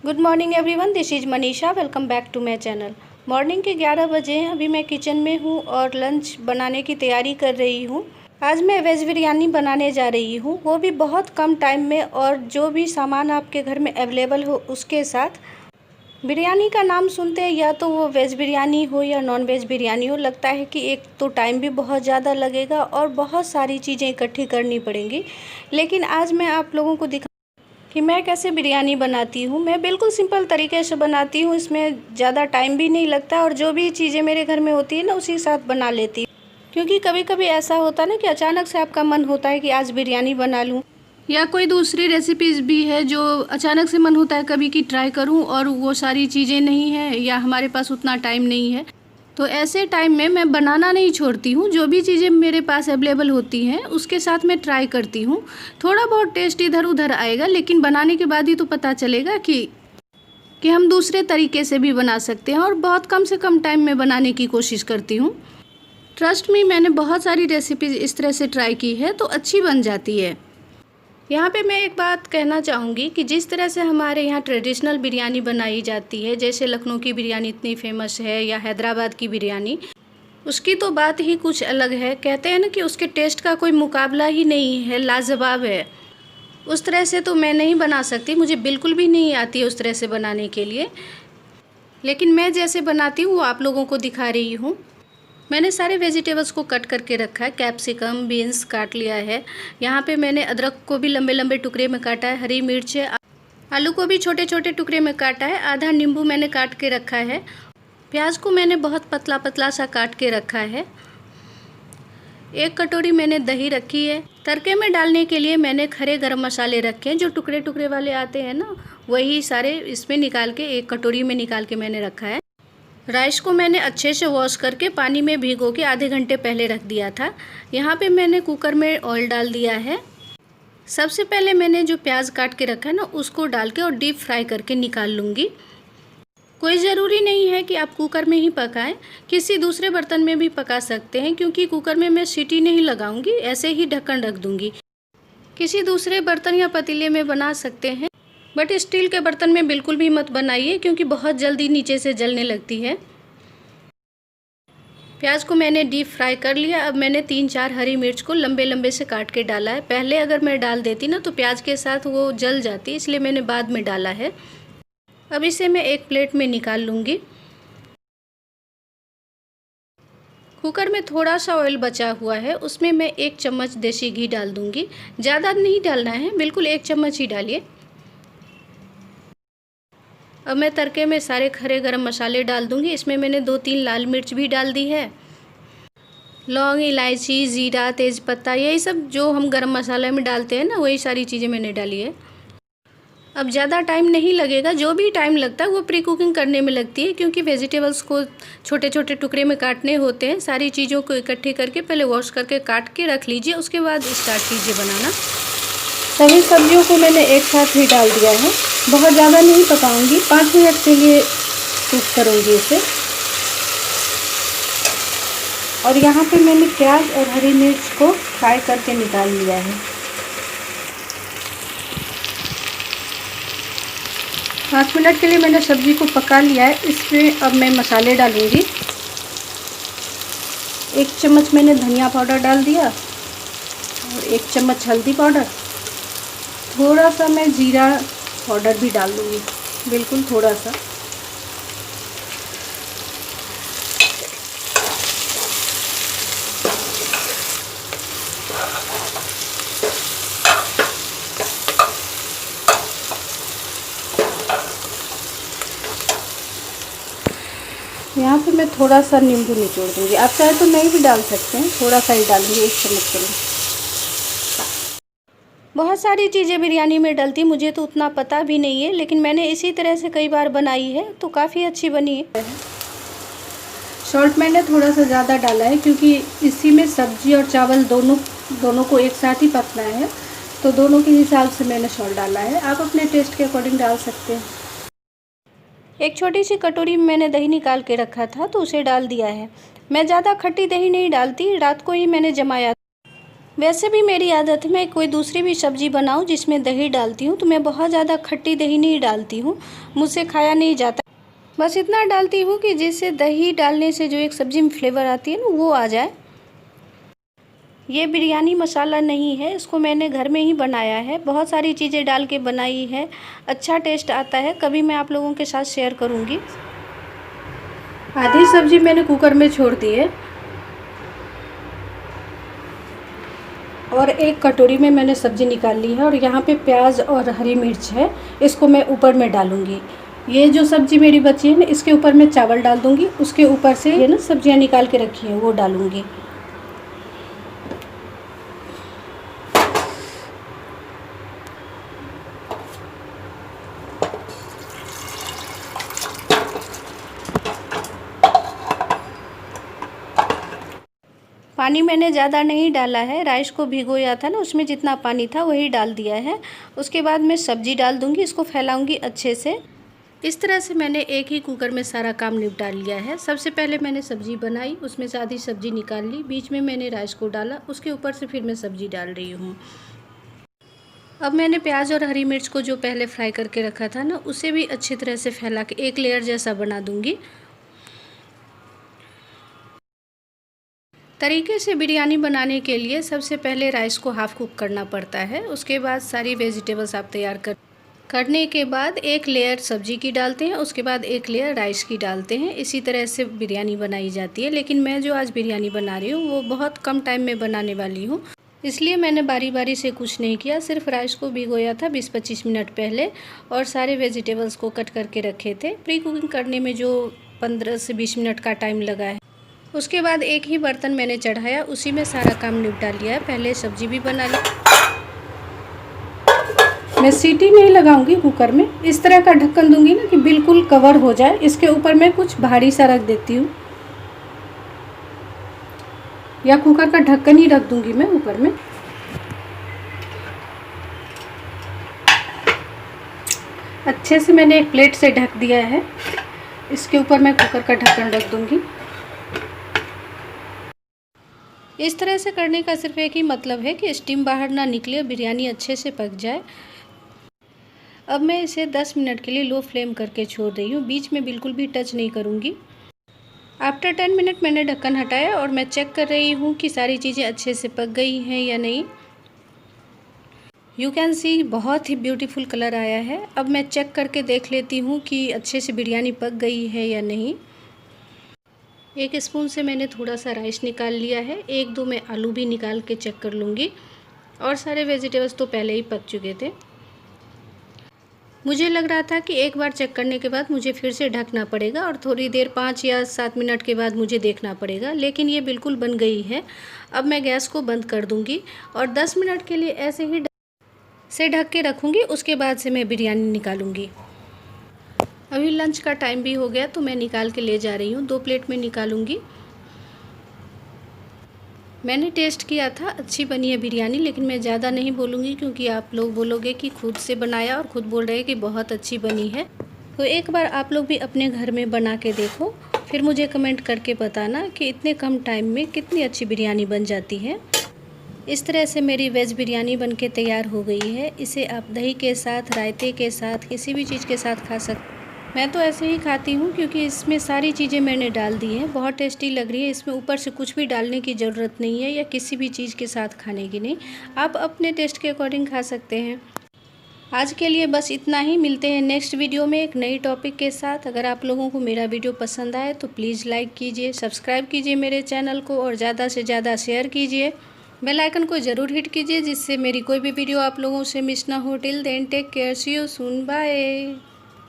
Good morning everyone, this is Manisha. Welcome back to my channel. Morning के 11 बजे हैं। अभी मैं किचन में हूँ और लंच बनाने की तैयारी कर रही हूँ। आज मैं वेज बिरयानी बनाने जा रही हूँ, वो भी बहुत कम टाइम में, और जो भी सामान आपके घर में अवेलेबल हो उसके साथ। बिरयानी का नाम सुनते हैं या तो वो वेज बिरयानी हो या नॉन वेज बिरयानी हो, लगता है कि एक तो टाइम भी बहुत ज़्यादा लगेगा और बहुत सारी चीज़ें इकट्ठी करनी पड़ेंगी। लेकिन आज मैं आप लोगों को कि मैं कैसे बिरयानी बनाती हूँ। मैं बिल्कुल सिंपल तरीके से बनाती हूँ, इसमें ज़्यादा टाइम भी नहीं लगता और जो भी चीज़ें मेरे घर में होती है ना उसी के साथ बना लेती हूँ। क्योंकि कभी कभी ऐसा होता है ना कि अचानक से आपका मन होता है कि आज बिरयानी बना लूँ, या कोई दूसरी रेसिपीज़ भी है जो अचानक से मन होता है कभी कि ट्राई करूँ, और वो सारी चीज़ें नहीं है या हमारे पास उतना टाइम नहीं है। तो ऐसे टाइम में मैं बनाना नहीं छोड़ती हूँ, जो भी चीज़ें मेरे पास अवेलेबल होती हैं उसके साथ मैं ट्राई करती हूँ। थोड़ा बहुत टेस्ट इधर उधर आएगा, लेकिन बनाने के बाद ही तो पता चलेगा कि हम दूसरे तरीके से भी बना सकते हैं, और बहुत कम से कम टाइम में बनाने की कोशिश करती हूँ। ट्रस्ट मी, मैंने बहुत सारी रेसिपीज़ इस तरह से ट्राई की है तो अच्छी बन जाती है। यहाँ पे मैं एक बात कहना चाहूँगी कि जिस तरह से हमारे यहाँ ट्रेडिशनल बिरयानी बनाई जाती है, जैसे लखनऊ की बिरयानी इतनी फेमस है या हैदराबाद की बिरयानी, उसकी तो बात ही कुछ अलग है। कहते हैं ना कि उसके टेस्ट का कोई मुकाबला ही नहीं है, लाजवाब है। उस तरह से तो मैं नहीं बना सकती, मुझे बिल्कुल भी नहीं आती है उस तरह से बनाने के लिए। लेकिन मैं जैसे बनाती हूँ वो आप लोगों को दिखा रही हूँ। मैंने सारे वेजिटेबल्स को कट करके रखा है। कैप्सिकम, बीन्स काट लिया है। यहाँ पे मैंने अदरक को भी लंबे लंबे टुकड़े में काटा है। हरी मिर्च है। आलू को भी छोटे छोटे टुकड़े में काटा है। आधा नींबू मैंने काट के रखा है। प्याज को मैंने बहुत पतला पतला सा काट के रखा है। एक कटोरी मैंने दही रखी है। तड़के में डालने के लिए मैंने खड़े गरम मसाले रखे हैं, जो टुकड़े टुकड़े वाले आते हैं ना, वही सारे इसमें निकाल के एक कटोरी में निकाल के मैंने रखा है। राइस को मैंने अच्छे से वॉश करके पानी में भिगो के आधे घंटे पहले रख दिया था। यहाँ पे मैंने कुकर में ऑयल डाल दिया है। सबसे पहले मैंने जो प्याज काट के रखा है ना उसको डाल के और डीप फ्राई करके निकाल लूँगी। कोई ज़रूरी नहीं है कि आप कुकर में ही पकाएं, किसी दूसरे बर्तन में भी पका सकते हैं, क्योंकि कुकर में मैं सीटी नहीं लगाऊंगी, ऐसे ही ढक्कन रख दूंगी। किसी दूसरे बर्तन या पतीले में बना सकते हैं, बट स्टील के बर्तन में बिल्कुल भी मत बनाइए, क्योंकि बहुत जल्दी नीचे से जलने लगती है। प्याज को मैंने डीप फ्राई कर लिया। अब मैंने 3-4 हरी मिर्च को लंबे लंबे से काट के डाला है। पहले अगर मैं डाल देती ना तो प्याज के साथ वो जल जाती, इसलिए मैंने बाद में डाला है। अब इसे मैं एक प्लेट में निकाल लूँगी। कुकर में थोड़ा सा ऑयल बचा हुआ है, उसमें मैं 1 चम्मच देसी घी डाल दूँगी। ज़्यादा नहीं डालना है, बिल्कुल 1 चम्मच ही डालिए। अब मैं तड़के में सारे खड़े गरम मसाले डाल दूँगी। इसमें मैंने 2-3 लाल मिर्च भी डाल दी है। लौंग, इलायची, ज़ीरा, तेज़पत्ता, यही सब जो हम गरम मसाले में डालते हैं ना, वही सारी चीज़ें मैंने डाली है। अब ज़्यादा टाइम नहीं लगेगा, जो भी टाइम लगता है वो प्री कुकिंग करने में लगती है, क्योंकि वेजिटेबल्स को छोटे छोटे टुकड़े में काटने होते हैं। सारी चीज़ों को इकट्ठी करके पहले वॉश करके काट के रख लीजिए, उसके बाद स्टार्ट कीजिए बनाना। सभी सब्जियों को मैंने एक साथ ही डाल दिया है। बहुत ज़्यादा नहीं पकाऊंगी, 5 मिनट के लिए कुक करूँगी इसे। और यहाँ पे मैंने प्याज और हरी मिर्च को फ्राई करके निकाल लिया है। 5 मिनट के लिए मैंने सब्ज़ी को पका लिया है। इसमें अब मैं मसाले डालूँगी। 1 चम्मच मैंने धनिया पाउडर डाल दिया और 1 चम्मच हल्दी पाउडर। थोड़ा सा मैं जीरा पाउडर भी डाल दूँगी, बिल्कुल थोड़ा सा। यहाँ पे मैं थोड़ा सा नींबू निचोड़ दूँगी। आप चाहे तो नहीं भी डाल सकते हैं, थोड़ा सा ही डालूँगी, 1 चम्मच के लिए। बहुत सारी चीज़ें बिरयानी में डलती, मुझे तो उतना पता भी नहीं है, लेकिन मैंने इसी तरह से कई बार बनाई है तो काफ़ी अच्छी बनी है। सॉल्ट मैंने थोड़ा सा ज़्यादा डाला है, क्योंकि इसी में सब्जी और चावल दोनों को एक साथ ही पकना है, तो दोनों के हिसाब से मैंने सॉल्ट डाला है। आप अपने टेस्ट के अकॉर्डिंग डाल सकते हैं। एक छोटी सी कटोरी में मैंने दही निकाल के रखा था तो उसे डाल दिया है। मैं ज़्यादा खट्टी दही नहीं डालती, रात को ही मैंने जमाया। वैसे भी मेरी आदत है, मैं कोई दूसरी भी सब्ज़ी बनाऊं जिसमें दही डालती हूं तो मैं बहुत ज़्यादा खट्टी दही नहीं डालती हूं, मुझसे खाया नहीं जाता। बस इतना डालती हूं कि जिससे दही डालने से जो एक सब्ज़ी में फ्लेवर आती है ना वो आ जाए। ये बिरयानी मसाला नहीं है, इसको मैंने घर में ही बनाया है, बहुत सारी चीज़ें डाल के बनाई है, अच्छा टेस्ट आता है। कभी मैं आप लोगों के साथ शेयर करूँगी। आधी सब्ज़ी मैंने कुकर में छोड़ दी है और एक कटोरी में मैंने सब्ज़ी निकाल ली है और यहाँ पे प्याज और हरी मिर्च है, इसको मैं ऊपर में डालूँगी। ये जो सब्ज़ी मेरी बची है ना, इसके ऊपर मैं चावल डाल दूँगी, उसके ऊपर से ये ना सब्जियाँ निकाल के रखी हैं वो डालूँगी। पानी मैंने ज़्यादा नहीं डाला है, राइस को भिगोया था ना, उसमें जितना पानी था वही डाल दिया है। उसके बाद मैं सब्ज़ी डाल दूँगी, इसको फैलाऊँगी अच्छे से। इस तरह से मैंने एक ही कुकर में सारा काम निपटा लिया है। सबसे पहले मैंने सब्ज़ी बनाई, उसमें से आधी सब्ज़ी निकाल ली, बीच में मैंने राइस को डाला, उसके ऊपर से फिर मैं सब्ज़ी डाल रही हूँ। अब मैंने प्याज और हरी मिर्च को जो पहले फ्राई करके रखा था ना, उसे भी अच्छी तरह से फैला के एक लेयर जैसा बना दूँगी। तरीके से बिरयानी बनाने के लिए सबसे पहले राइस को हाफ़ कुक करना पड़ता है, उसके बाद सारी वेजिटेबल्स आप तैयार करने के बाद एक लेयर सब्ज़ी की डालते हैं, उसके बाद एक लेयर राइस की डालते हैं। इसी तरह से बिरयानी बनाई जाती है। लेकिन मैं जो आज बिरयानी बना रही हूँ वो बहुत कम टाइम में बनाने वाली हूँ, इसलिए मैंने बारी बारी से कुछ नहीं किया। सिर्फ राइस को भिगोया था 20-25 मिनट पहले और सारे वेजिटेबल्स को कट करके रखे थे। प्री कुकिंग करने में जो 15 से 20 मिनट का टाइम लगा है। उसके बाद एक ही बर्तन मैंने चढ़ाया, उसी में सारा काम निपटा लिया है। पहले सब्ज़ी भी बना ली। मैं सीटी नहीं लगाऊंगी कुकर में, इस तरह का ढक्कन दूंगी ना कि बिल्कुल कवर हो जाए। इसके ऊपर मैं कुछ भारी सा रख देती हूँ या कुकर का ढक्कन ही रख दूंगी मैं ऊपर में। अच्छे से मैंने एक प्लेट से ढक दिया है, इसके ऊपर मैं कुकर का ढक्कन रख दूंगी। इस तरह से करने का सिर्फ एक ही मतलब है कि स्टीम बाहर ना निकले, बिरयानी अच्छे से पक जाए। अब मैं इसे 10 मिनट के लिए लो फ्लेम करके छोड़ रही हूँ, बीच में बिल्कुल भी टच नहीं करूँगी। आफ्टर 10 मिनट मैंने ढक्कन हटाया और मैं चेक कर रही हूँ कि सारी चीज़ें अच्छे से पक गई हैं या नहीं। यू कैन सी बहुत ही ब्यूटीफुल कलर आया है। अब मैं चेक करके देख लेती हूँ कि अच्छे से बिरयानी पक गई है या नहीं। एक स्पून से मैंने थोड़ा सा राइस निकाल लिया है, 1-2 मैं आलू भी निकाल के चेक कर लूँगी और सारे वेजिटेबल्स तो पहले ही पक चुके थे। मुझे लग रहा था कि एक बार चेक करने के बाद मुझे फिर से ढकना पड़ेगा और थोड़ी देर 5 या 7 मिनट के बाद मुझे देखना पड़ेगा, लेकिन ये बिल्कुल बन गई है। अब मैं गैस को बंद कर दूँगी और 10 मिनट के लिए ऐसे ही से ढक के रखूँगी। उसके बाद से मैं बिरयानी निकालूँगी। अभी लंच का टाइम भी हो गया तो मैं निकाल के ले जा रही हूँ, 2 प्लेट में निकालूँगी। मैंने टेस्ट किया था, अच्छी बनी है बिरयानी, लेकिन मैं ज़्यादा नहीं बोलूँगी क्योंकि आप लोग बोलोगे कि खुद से बनाया और ख़ुद बोल रहे हैं कि बहुत अच्छी बनी है। तो एक बार आप लोग भी अपने घर में बना के देखो, फिर मुझे कमेंट करके बताना कि इतने कम टाइम में कितनी अच्छी बिरयानी बन जाती है। इस तरह से मेरी वेज बिरयानी बनके तैयार हो गई है। इसे आप दही के साथ, रायते के साथ, किसी भी चीज़ के साथ खा सकते। मैं तो ऐसे ही खाती हूँ क्योंकि इसमें सारी चीज़ें मैंने डाल दी हैं। बहुत टेस्टी लग रही है, इसमें ऊपर से कुछ भी डालने की ज़रूरत नहीं है या किसी भी चीज़ के साथ खाने की नहीं। आप अपने टेस्ट के अकॉर्डिंग खा सकते हैं। आज के लिए बस इतना ही, मिलते हैं नेक्स्ट वीडियो में एक नई टॉपिक के साथ। अगर आप लोगों को मेरा वीडियो पसंद आए तो प्लीज़ लाइक कीजिए, सब्सक्राइब कीजिए मेरे चैनल को और ज़्यादा से ज़्यादा शेयर कीजिए। बेल आइकन को ज़रूर हिट कीजिए जिससे मेरी कोई भी वीडियो आप लोगों से मिस ना हो। Till then take care, see you soon, bye.